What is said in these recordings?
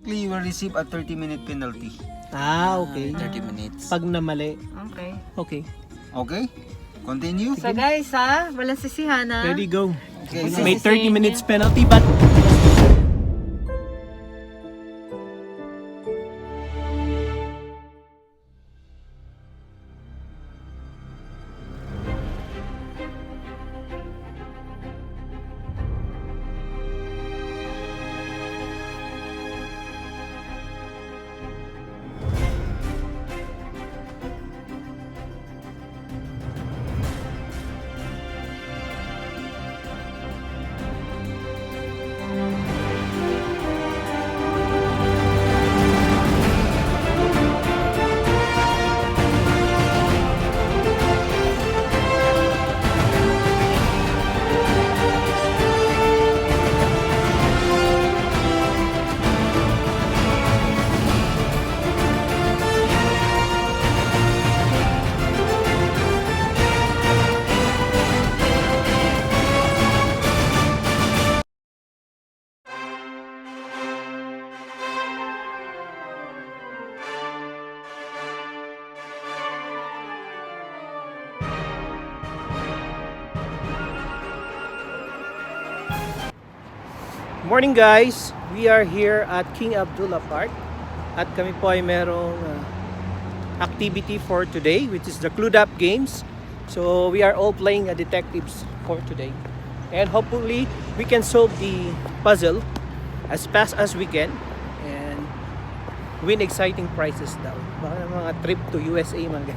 likely you will receive a 30-minute penalty. Okay. 30 minutes. Pag namali. Okay. Okay. Okay? Continue. So guys walang sisihan ha. Ready, go. Okay, This May is 30 the minutes same, penalty, but... Morning guys! We are here at King Abdullah Park at kami po ay merong activity for today, which is the Clued Up Games. So we are all playing detectives for today, and hopefully we can solve the puzzle as fast as we can and win exciting prizes daw. Baka mga trip to USA mga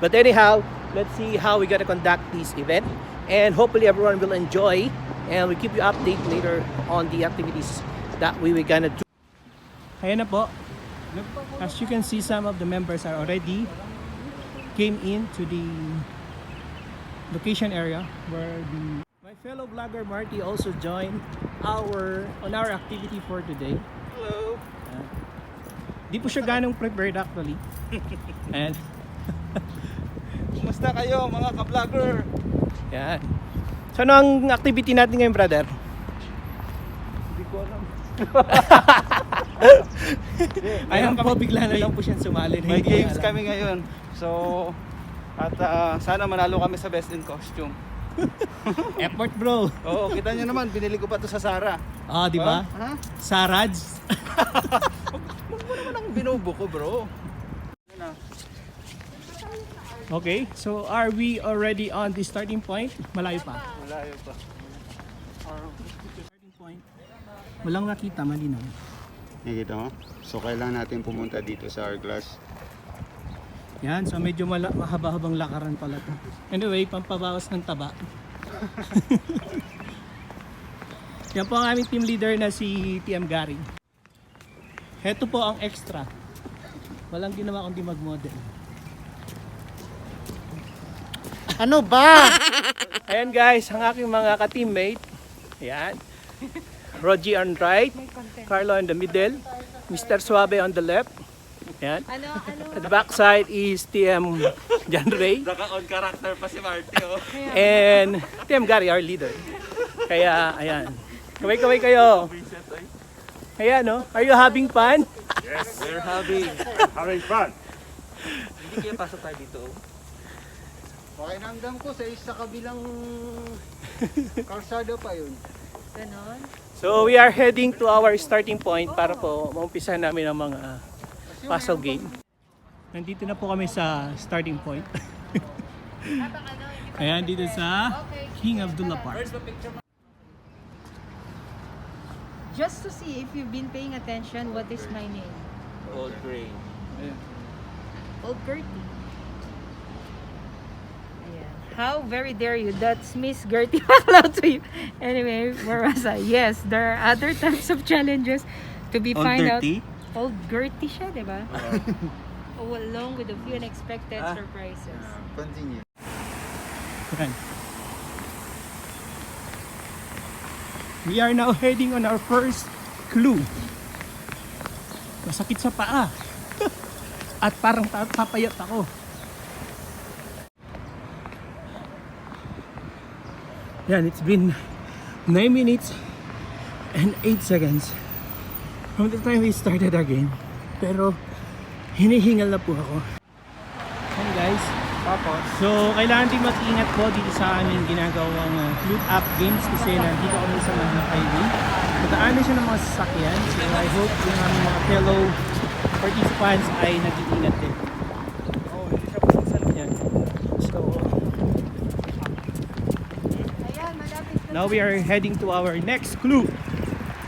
But anyhow, let's see how we gonna conduct this event, and hopefully everyone will enjoy, and we'll keep you update later on the activities that we were gonna do. Ayan na po. As you can see, some of the members are already came into the location area where my fellow vlogger Marty also joined on our activity for today. Hello. Di po siya ganong prepared actually. And Kumusta kayo mga ka-vlogger? yan. So ano ang activity natin ngayon, brother? Hindi ko alam. Ayun po, bigla na lang po siyang sumali. May Hindi games alam. kami ngayon. So, at sana manalo kami sa Best in Costume. Effort, bro. Oo, kita nyo naman, binili ko pa to sa Zara. Ah, di ba? Ha? Saraj. Huwag mo naman ang binubo ko, bro. Yun na. Okay, so are we already on the starting point? Malayo pa. Malayo pa. Starting point. Walang nakita, malinaw. Nakikita mo? So kailangan natin pumunta dito sa Hourglass. Yan, so medyo mahaba-habang lakaran pala to. Anyway, pampabawas ng taba. Yan po ang aming team leader na si TM Gary. Heto po ang extra. Walang ginawa kundi mag-model. Ano ba? Ayan guys, ang aking mga ka-teammate. Ayan. Rogie on right, Carlo in the middle, Mr. Suave on the left. Ayan. At the back side is TM John Ray. Naka-on character pa si Marty, oh. And TM Gary, our leader. Kaya, ayan. Kaway-kaway kayo. Ayan, no? Are you having fun? Yes, we're having fun. Hindi kaya pasok tayo dito. Pakinamdam ko sa kabilang kalsada pa yun. Ganon. So, we are heading to our starting point para po maumpisahan namin ang mga puzzle game. Nandito na po kami sa starting point. Ayan, dito sa King Abdullah Park. Just to see if you've been paying attention, what is my name? Old Gray. Old Gertie. Ayan. How very dare you? That's Miss Gertie Baclaw to you. Anyway, where was I? Yes, there are other types of challenges to be find out. Old Gertie siya, di ba? Oh, along with a few unexpected surprises. Continue. Ayan. We are now heading on our first clue. Masakit sa paa. At parang papayat ako. Yan, it's been 9 minutes and 8 seconds. from the time we started our game. Pero hinihingal na po ako. And guys, so kailangan din mag-ingat po dito sa aming ginagawang flute up games kasi nandito kami sa mga highway. Magdaanan siya ng mga sasakyan. So I hope yung aming mga fellow participants ay nag-iingat din. Yan. So now we are heading to our next clue.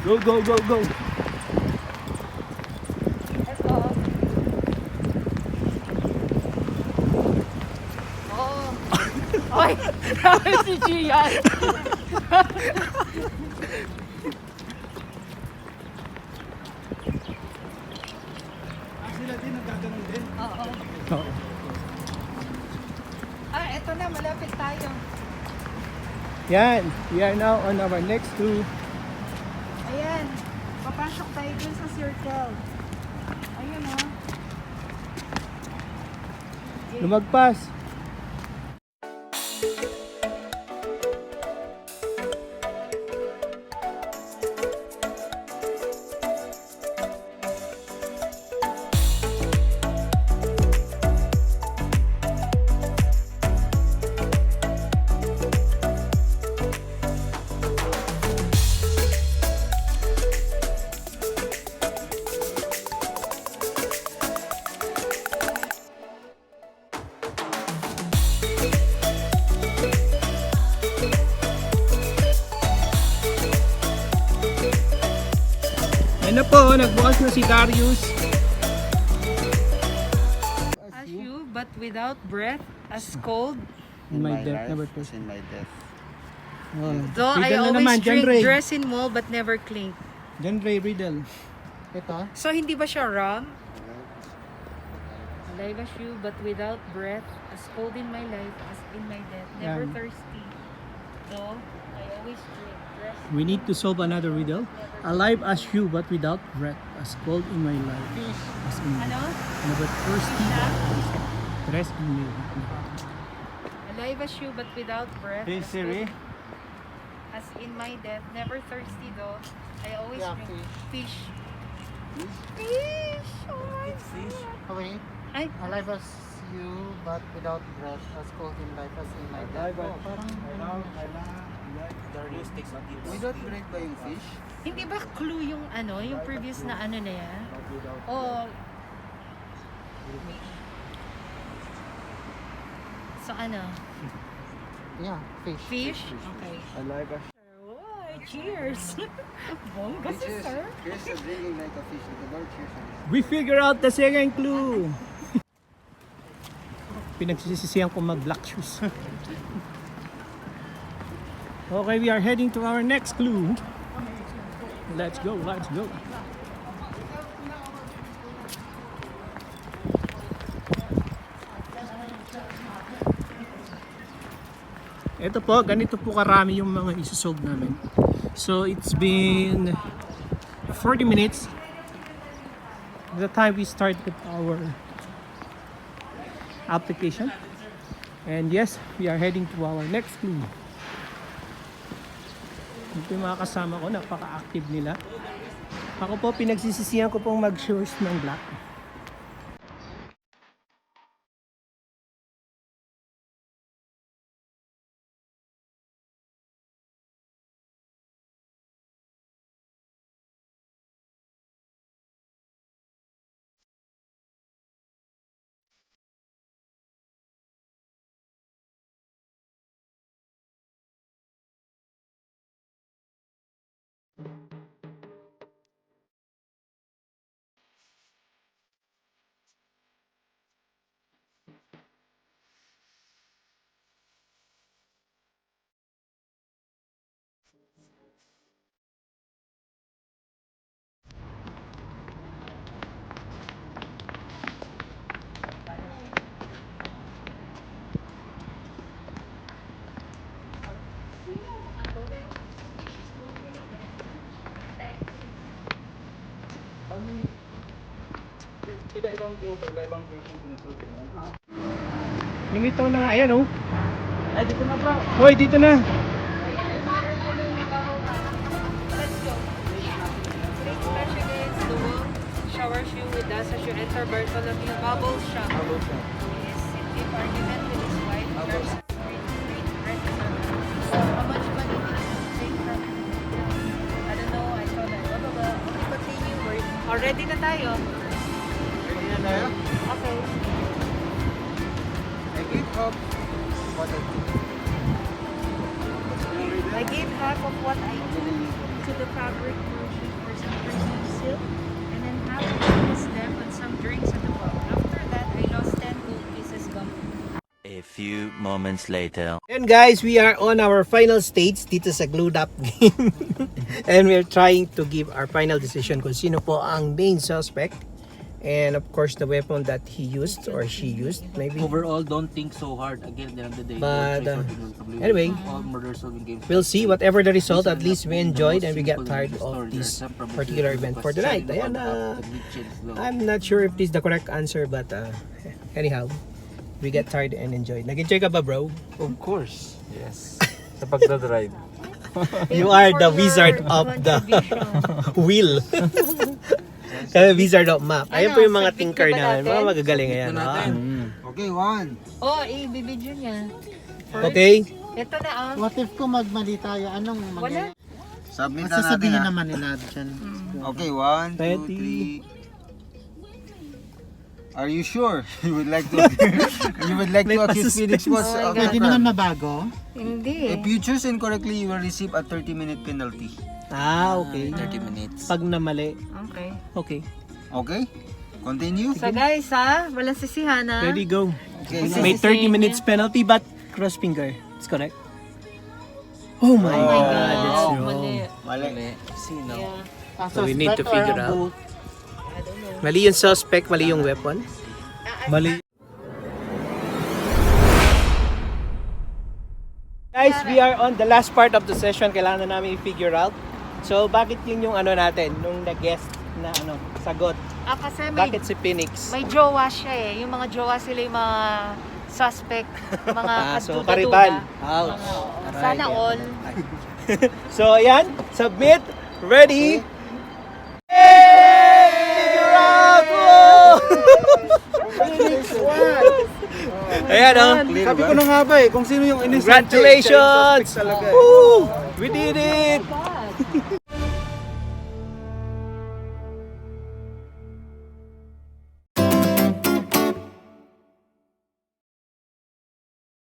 Go, go, go, go! Let's go. Oh. Oy, grabe si Gian. Sila din nagkaganon din. Oo. Oo. Eto na, malapit tayo. Yan, we are now on our next clue. Ayan, papasok tayo dun sa circle. Ayun o. Lumagpas. Ano po, nagbukas na si Darius. As you, but without breath, as cold. In my death, life, never as first. in my death. Oh. Though I Riddle na always naman, John drink, Ray. dress in mall, but never clink. John Ray Riddle. Ito. So, hindi ba siya rum? Alive as you, but without breath, as cold in my life, as in my death, never Yan. thirsty. Though I always drink, dress We need to solve another riddle. Alive as you, but without breath, as cold in my life. As in Ano? never thirsty. Rest in me. Alive as you, but without breath. Hey as Siri. cold as in my death, never thirsty though. I always drink fish. Fish! Oh my God. Okay, Ay, alive as you but without breath, as cold in life as in my death. Oh, parang Without break ba yung fish? hindi ba clue yung ano, yung previous na ano na yan? Oh. So ano? yeah, fish. Fish? Okay. Alive as Oh, cheers! Bongga si sir. Chris is drinking like a fish. The Lord cheers on us. We figure out the second clue. Pinagsisisihan ko mag-black shoes. Okay, we are heading to our next clue. Let's go, let's go. Ito po, ganito po karami yung mga isusolve namin. So it's been 40 minutes the time we start with our application. And yes, we are heading to our next clue. Ito yung mga kasama ko, napaka-active nila. Ako po, pinagsisisihan ko pong mag-shoes ng black. Lumitaw na nga, ayan oh. Ay, dito na bro. Hoy, dito na. Let's go. Today's special is shower shoe with us as you enter Bartholomew Bubble Shop. Yes, it gave argument with his wife. There's great friends. How much money did you take from? I don't know. I saw that. Blah, blah, blah. Okay, continue. Already na tayo. Ready na tayo? Okay. I give up what I do. I gave half of what I do to the fabric merchant for some premium silk, and then half was them on some drinks at the pub. After that, I lost 10 gold pieces gum. A few moments later. And guys, we are on our final stage dito sa Glued Up game. And we're trying to give our final decision kung sino po ang main suspect. And of course, the weapon that he used or she used, maybe. Overall, don't think so hard. Again, at the end of the day, But, don't try solving anyway, all murder solving games. We'll see whatever the result. At These least are we the enjoyed most and we get simple tired story. of this There's some probability particular event for because tonight. selling Ayan, one the glitches low. I'm not sure if this is the correct answer, but anyhow, we get tired and enjoyed. Nag-enjoy ka ba, bro? Of course. Yes. Sa pagdadrive. You are the wizard of the wheel. Kaya wizard of map. Ayan po yung mga submit tinker na ba namin. Mga natin? magagaling ayan. Okay, one. Oh, i-video niya. Okay. Ito na ah. What if kung magmali tayo? Anong Wala. mangyayari? Submit na natin Masasabihin ha. naman nila dyan. Okay, 1, 2, Ready. 3. Are you sure? You would like to accuse Phoenix was Oh my of God. a Pwede naman crime. mabago. Hindi. If you choose incorrectly, you will receive a 30-minute penalty. Okay. 30 minutes. Pag namali. Okay. Okay. Okay? Continue. So guys ha, walang sisihan ha. Ready, go. Okay, May 30 minutes penalty but cross finger. It's correct. Oh my Oh my God, God. that's wrong. Mali. Mali. Sino? Yeah. So we need to figure out. I don't know. Mali yung suspect, mali yung weapon. Mali. Guys, we are on the last part of the session. Kailangan na namin i-figure out. So, bakit yun yung ano natin, nung nag-guest na ano, sagot? Kasi may, Bakit si Phoenix? may jowa siya eh. Yung mga jowa sila yung mga suspect, mga So, kaduda-duda. karibal. Ouch. Sana all. So, ayan. Submit. Ready. Yay! Figure out! Ayan, oh. Sabi ko na nga ba eh, kung sino yung innocent. Congratulations! Talaga. Woo! We did it!